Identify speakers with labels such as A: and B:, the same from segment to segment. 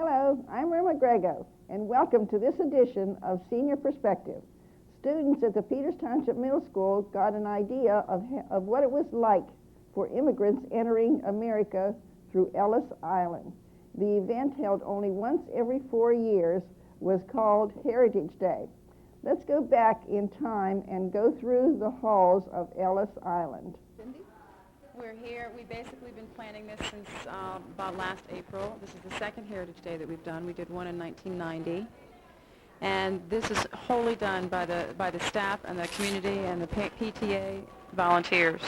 A: Hello, I'm Erma Grego, and welcome to this edition of Senior Perspective. Students at the Peters Township Middle School got an idea of what it was like for immigrants entering America through Ellis Island. The event, held only once every 4 years, was called Heritage Day. Let's go back in time and go through the halls of Ellis Island.
B: Cindy? We're here. We've basically been planning this since about last April. This is the second Heritage Day that we've done. We did one in 1990. And this is wholly done by the staff and the community and the PTA volunteers.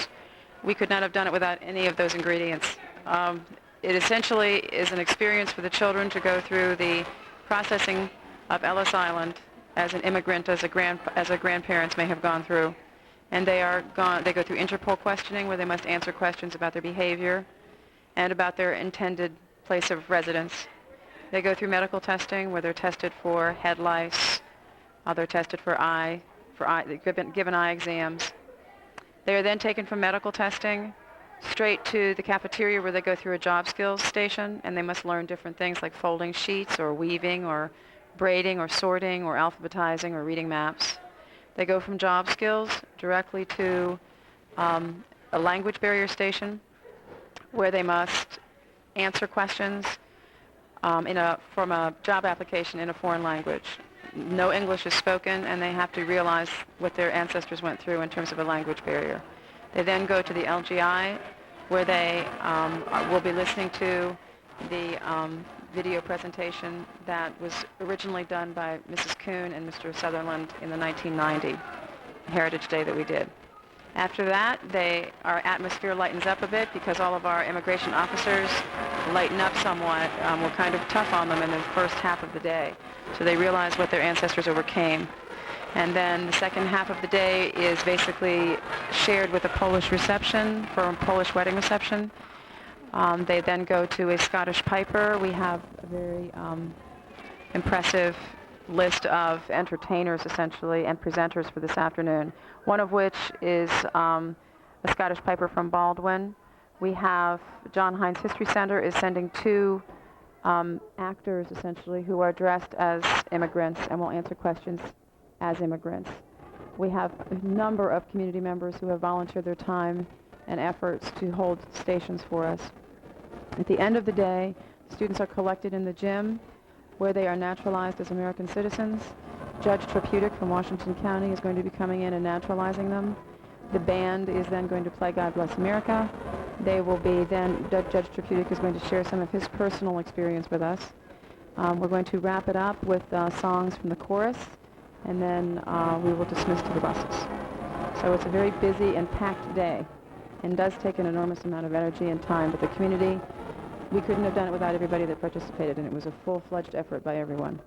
B: We could not have done it without any of those ingredients. It essentially is an experience for the children to go through the processing of Ellis Island as an immigrant, as a grandparents may have gone through. And they go through Interpol questioning, where they must answer questions about their behavior and about their intended place of residence. They go through medical testing, where they're tested for head lice, they're tested for given eye exams. They are then taken from medical testing straight to the cafeteria, where they go through a job skills station, and they must learn different things like folding sheets or weaving or braiding or sorting or alphabetizing or reading maps. They go from job skills directly to a language barrier station, where they must answer questions from a job application in a foreign language. No English is spoken, and they have to realize what their ancestors went through in terms of a language barrier. They then go to the LGI, where they will be listening to the video presentation that was originally done by Mrs. Kuhn and Mr. Sutherland in the 1990 Heritage Day that we did. After that, our atmosphere lightens up a bit, because all of our immigration officers lighten up somewhat. We're kind of tough on them in the first half of the day, so they realize what their ancestors overcame. And then the second half of the day is basically shared with a Polish reception, for a Polish wedding reception. They then go to a Scottish piper. We have a very impressive list of entertainers, essentially, and presenters for this afternoon, one of which is a Scottish piper from Baldwin. We have John Hines History Center is sending 2 actors, essentially, who are dressed as immigrants and will answer questions as immigrants. We have a number of community members who have volunteered their time and efforts to hold stations for us. At the end of the day, students are collected in the gym, where they are naturalized as American citizens. Judge Trapeutic from Washington County is going to be coming in and naturalizing them. The band is then going to play God Bless America. Judge Trapeutic is going to share some of his personal experience with us. We're going to wrap it up with songs from the chorus, and then we will dismiss to the buses. So it's a very busy and packed day, and does take an enormous amount of energy and time, but the community, we couldn't have done it without everybody that participated, and it was a full-fledged effort by everyone.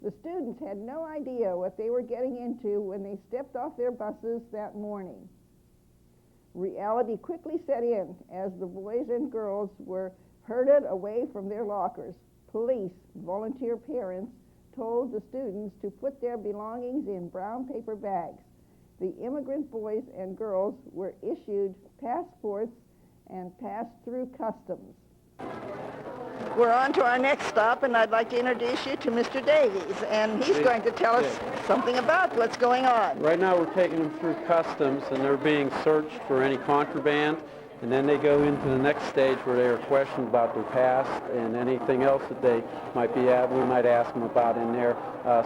A: The students had no idea what they were getting into when they stepped off their buses that morning. Reality quickly set in as the boys and girls were herded away from their lockers. Police, volunteer parents, told the students to put their belongings in brown paper bags. The immigrant boys and girls were issued passports and passed through customs. We're on to our next stop, and I'd like to introduce you to Mr. Davies, and he's going to tell us something about what's going on.
C: Right now we're taking them through customs, and they're being searched for any contraband, and then they go into the next stage where they are questioned about their past and anything else that they might be we might ask them about in there,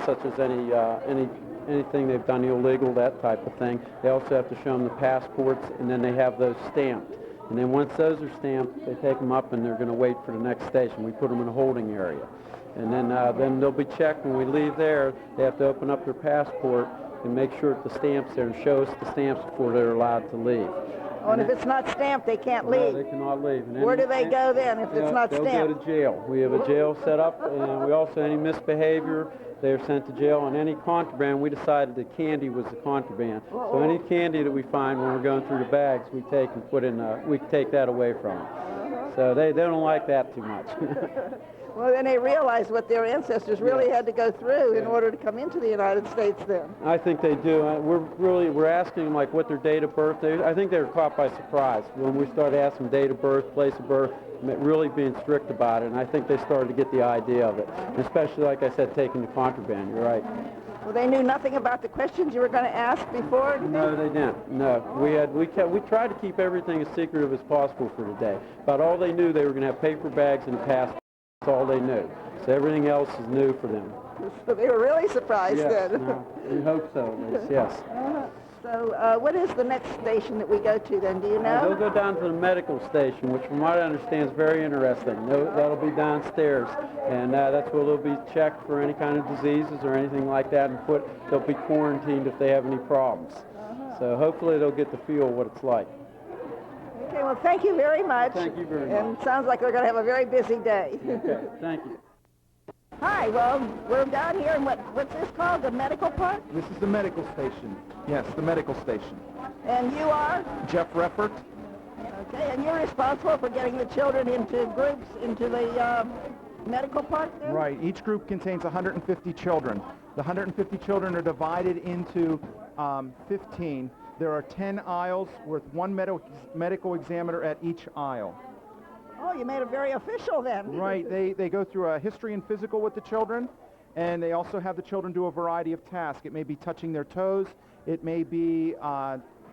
C: such as anything they've done illegal, that type of thing. They also have to show them the passports, and then they have those stamped. And then once those are stamped, they take them up, and they're going to wait for the next station. We put them in a holding area. And then they'll be checked. When we leave there, they have to open up their passport and make sure that the stamp's there and show us the stamps before they're allowed to leave.
A: Oh, and if it's not stamped, they can't leave.
C: No, they cannot leave. And
A: where do they go then if it's not stamped?
C: They'll go to jail. We have a jail set up, and we also, any misbehavior, they are sent to jail. And any contraband, we decided that candy was the contraband. So any candy that we find when we're going through the bags, we take and put in, we take that away from them. So they don't like that too much.
A: Well, then they realized what their ancestors really had to go through in order to come into the United States then.
C: I think they do. We're asking them like what their date of birth is. I think they were caught by surprise when we started asking date of birth, place of birth, really being strict about it, and I think they started to get the idea of it, especially, like I said, taking the contraband. You're right.
A: Well, they knew nothing about the questions you were going to ask before?
C: No, they didn't. No, we tried to keep everything as secretive as possible for today. About all they knew, they were going to have paper bags and passports. That's all they knew. So everything else is new for them.
A: So they were really surprised then.
C: No, we hope so, at least, yes.
A: So what is the next station that we go to then? Do you know?
C: They'll go down to the medical station, which from what I understand is very interesting. That'll be downstairs, and that's where they'll be checked for any kind of diseases or anything like that, and they'll be quarantined if they have any problems. So hopefully they'll get to feel what it's like.
A: Okay, well, thank you very much.
C: Thank you very much.
A: And it sounds like we're going to have a very busy day.
C: Okay, thank you.
A: Hi, well, we're down here in what's this called, the medical part?
D: This is the medical station. Yes, the medical station.
A: And you are?
D: Jeff Reffert.
A: Okay, and you're responsible for getting the children into groups into the medical part then?
D: Right. Each group contains 150 children. The 150 children are divided into 15. There are 10 aisles with one medical examiner at each aisle.
A: Oh, you made it very official then.
D: Right. They go through a history and physical with the children, and they also have the children do a variety of tasks. It may be touching their toes. It may be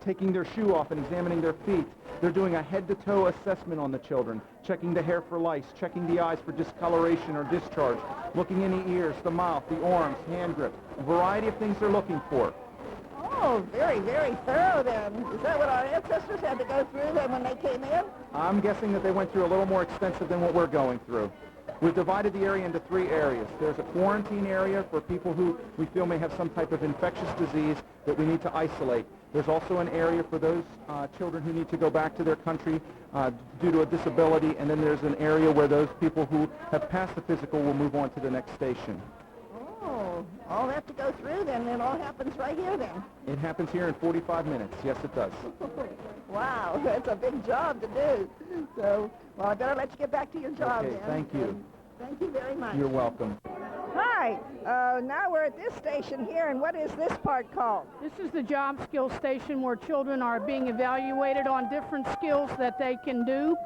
D: taking their shoe off and examining their feet. They're doing a head-to-toe assessment on the children, checking the hair for lice, checking the eyes for discoloration or discharge, looking in the ears, the mouth, the arms, hand grip, a variety of things they're looking for.
A: Oh, very, very thorough then. Is that what our ancestors had to go through then when they came in?
D: I'm guessing that they went through a little more extensive than what we're going through. We've divided the area into 3 areas. There's a quarantine area for people who we feel may have some type of infectious disease that we need to isolate. There's also an area for those children who need to go back to their country due to a disability, and then there's an area where those people who have passed the physical will move on to the next station.
A: Oh, all that to go through then, it all happens right here then.
D: It happens here in 45 minutes. Yes, it does.
A: Wow, that's a big job to do. So, well, I better let you get back to your job
D: Okay,
A: then.
D: thank you.
A: And thank you very much.
D: You're welcome.
A: Hi, now we're at this station here, and what is this part called?
E: This is the job skills station where children are being evaluated on different skills that they can do.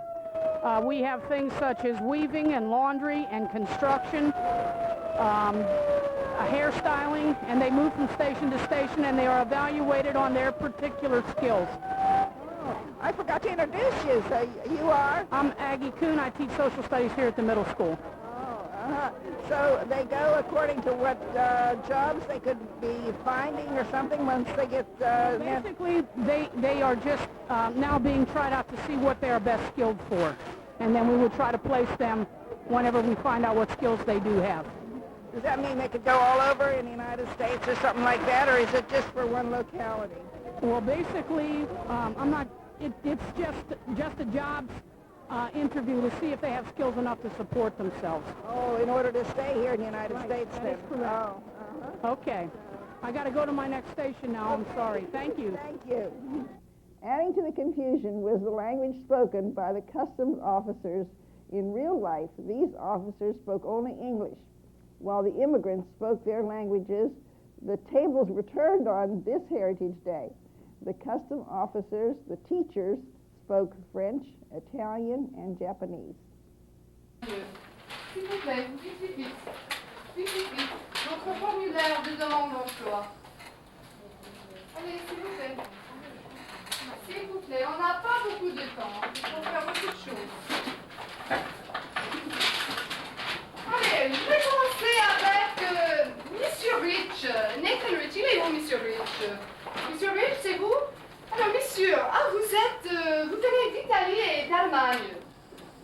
E: We have things such as weaving and laundry and construction, hairstyling, and they move from station to station and they are evaluated on their particular skills.
A: Oh, I forgot to introduce you. So you are?
E: I'm Aggie Kuhn. I teach social studies here at the middle school.
A: So they go according to what jobs they could be finding or something once they get...
E: Basically, they are just now being tried out to see what they are best skilled for. And then we would try to place them whenever we find out what skills they do have.
A: Does that mean they could go all over in the United States or something like that, or is it just for one locality?
E: Well, basically, it's just a jobs interview to see if they have skills enough to support themselves.
A: Oh, in order to stay here in the United
E: Right,
A: States
E: that
A: then?
E: is correct.
A: Oh,
E: Okay. I got to go to my next station now. I'm sorry. Thank you.
A: Thank you. Adding to the confusion was the language spoken by the customs officers. In real life, these officers spoke only English, while the immigrants spoke their languages. The tables were turned on this Heritage Day. The custom officers, the teachers, spoke French, Italian, and Japanese.
F: S'il vous plaît, vite, vite, vite, vite, vite. Votre formulaire de demande d'emploi. Allez, s'il vous plaît. S'il vous plaît, on n'a pas beaucoup de temps. Il faut faire beaucoup de choses. Allez, je vais commencer avec Monsieur Rich. Nathan Rich, il est où, Monsieur Rich? Monsieur Rich, c'est vous? Alors, monsieur, vous venez d'Italie et d'Allemagne.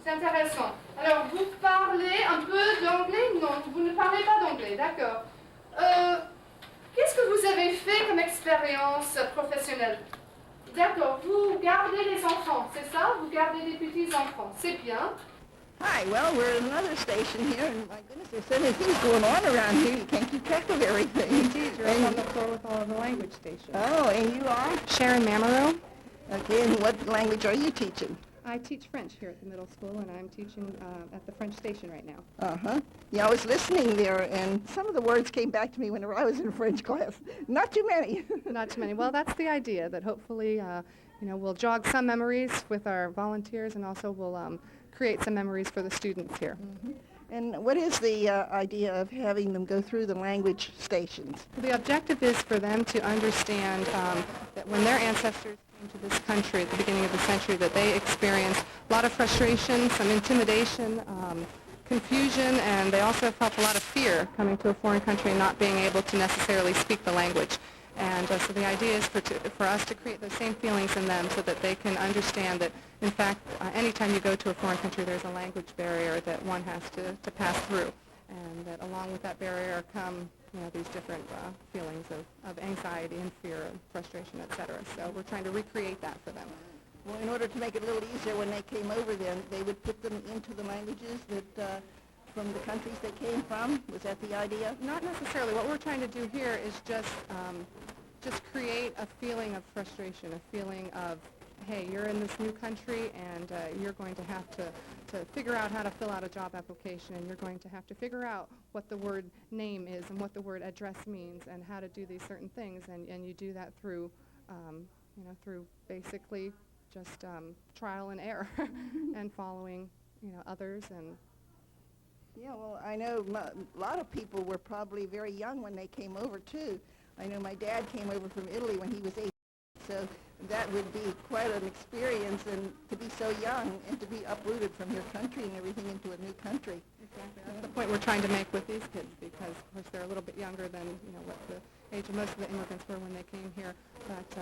F: C'est intéressant. Alors, vous parlez un peu d'anglais? Non, vous ne parlez pas d'anglais, d'accord. Qu'est-ce que vous avez fait comme expérience professionnelle? D'accord, vous gardez les enfants, c'est ça? Vous gardez les petits-enfants, c'est bien.
A: Hi, well, we're at another station here, and my goodness, there's so many things going on around here, you can't keep track of everything.
B: Indeed, you're up on the floor with all of the language stations.
A: Oh, and you are?
B: Sharon Mamero.
A: Okay, and what language are you teaching?
G: I teach French here at the middle school, and I'm teaching at the French station right now.
A: Uh-huh. Yeah, I was listening there, and some of the words came back to me whenever I was in French class. Not too many.
G: Not too many. Well, that's the idea, that hopefully, we'll jog some memories with our volunteers, and also we'll create some memories for the students here.
A: Mm-hmm. And what is the idea of having them go through the language stations?
G: The objective is for them to understand that when their ancestors came to this country at the beginning of the century, that they experienced a lot of frustration, some intimidation, confusion, and they also felt a lot of fear coming to a foreign country and not being able to necessarily speak the language. And so the idea is for us to create those same feelings in them so that they can understand that, in fact, anytime you go to a foreign country, there's a language barrier that one has to pass through. And that along with that barrier come these different feelings of anxiety and fear and frustration, etc. So we're trying to recreate that for them.
A: Well, in order to make it a little easier when they came over then, they would put them into the languages that from the countries they came from? Was that the idea?
G: Not necessarily. What we're trying to do here is just create a feeling of frustration, a feeling of, hey, you're in this new country and you're going to have to figure out how to fill out a job application, and you're going to have to figure out what the word name is and what the word address means and how to do these certain things, and you do that through, through basically just trial and error and following, others. And
A: yeah, well, I know a lot of people were probably very young when they came over too. I know my dad came over from Italy when he was 8, so that would be quite an experience, and to be so young and to be uprooted from your country and everything into a new country.
G: Exactly. That's the point we're trying to make with these kids, because of course they're a little bit younger than what the age of most of the immigrants were when they came here. But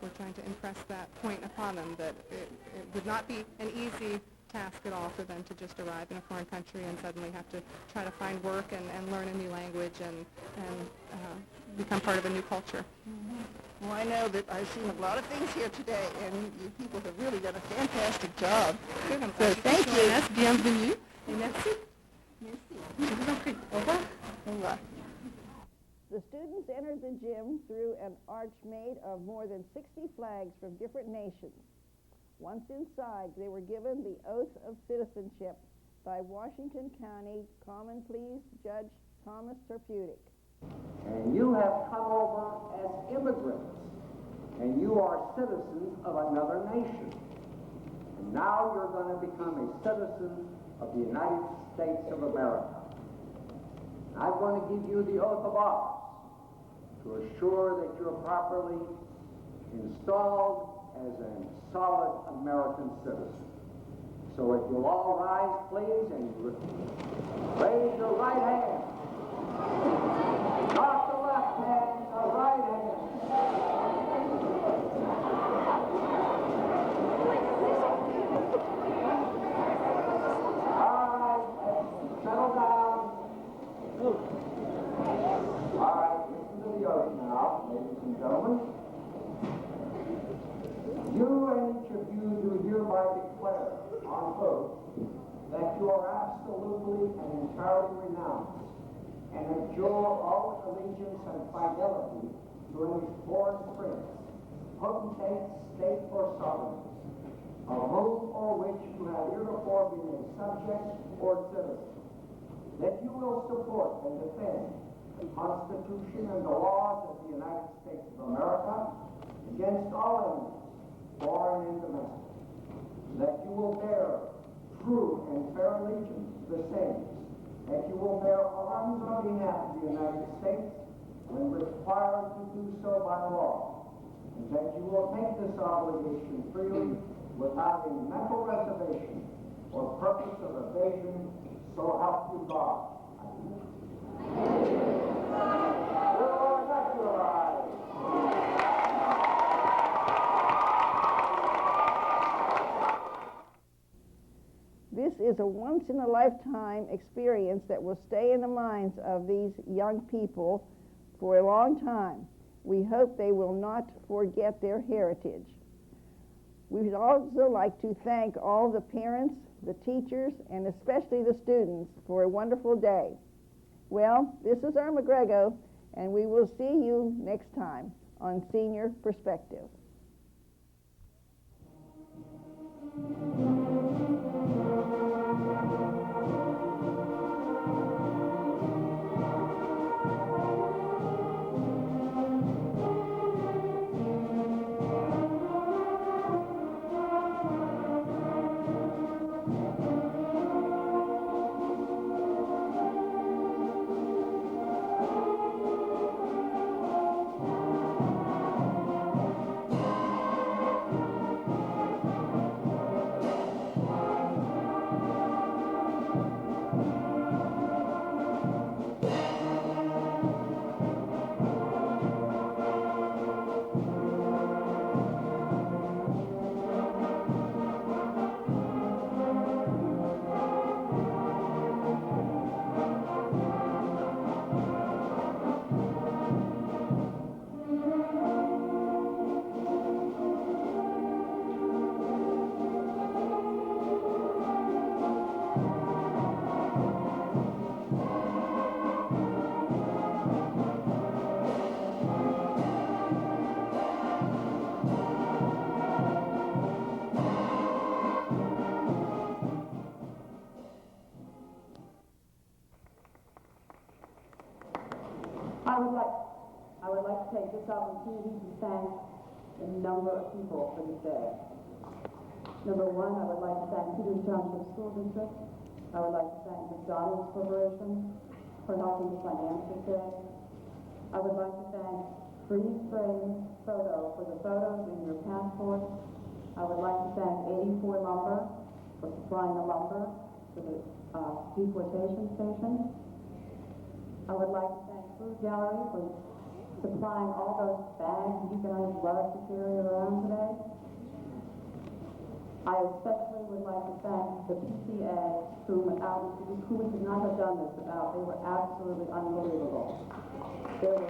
G: we're trying to impress that point upon them, that it would not be an easy task at all for them to just arrive in a foreign country and suddenly have to try to find work and learn a new language and become part of a new culture.
A: Mm-hmm. Well, I know that I've seen a lot of things here today, and you people have really done a fantastic job. So thank you.
G: Bienvenue. Et merci.
A: Merci.
G: Je vous en prie. Au revoir.
A: Au revoir. The students entered the gym through an arch made of more than 60 flags from different nations. Once inside, they were given the oath of citizenship by Washington County Common Pleas Judge Thomas Terputic.
H: And you have come over as immigrants, and you are citizens of another nation. And now you're going to become a citizen of the United States of America. And I'm going to give you the oath of office to assure that you're properly installed as a solid American citizen. So if you'll all rise, please, and raise your right hand. Not the left hand, the right hand. All right, settle down. All right, listen to the oath now, ladies and gentlemen. You and each of you do hereby declare on oath that you are absolutely and entirely renounced, and that your oath allegiance and fidelity to any foreign prince, potentate, state, or sovereign, of whom or which you have heretofore been a subject or citizen, that you will support and defend the Constitution and the laws of the United States of America against all enemies, foreign and domestic, that you will bear true and fair allegiance to the same, that you will bear arms on behalf of the United States when required to do so by law, and that you will take this obligation freely without any mental reservation or purpose of evasion, so help you God. You're naturalized.
A: This is a once-in-a-lifetime experience that will stay in the minds of these young people for a long time. We hope they will not forget their heritage. We would also like to thank all the parents, the teachers, and especially the students for a wonderful day. Well, this is Erma Grego, and we will see you next time on Senior Perspective.
I: I would like to take this opportunity to thank a number of people for this day. Number one, I would like to thank Peters Township School District. I would like to thank McDonald's Corporation for helping us finance this day. I would like to thank Freeze Frame Photo for the photos in your passport. I would like to thank 84 Lumber for supplying the lumber for the deportation station. I would like to thank Food Gallery for supplying all those bags you guys love to carry around today. I especially would like to thank the PCA, who we could not have done this without. They were absolutely unbelievable. There were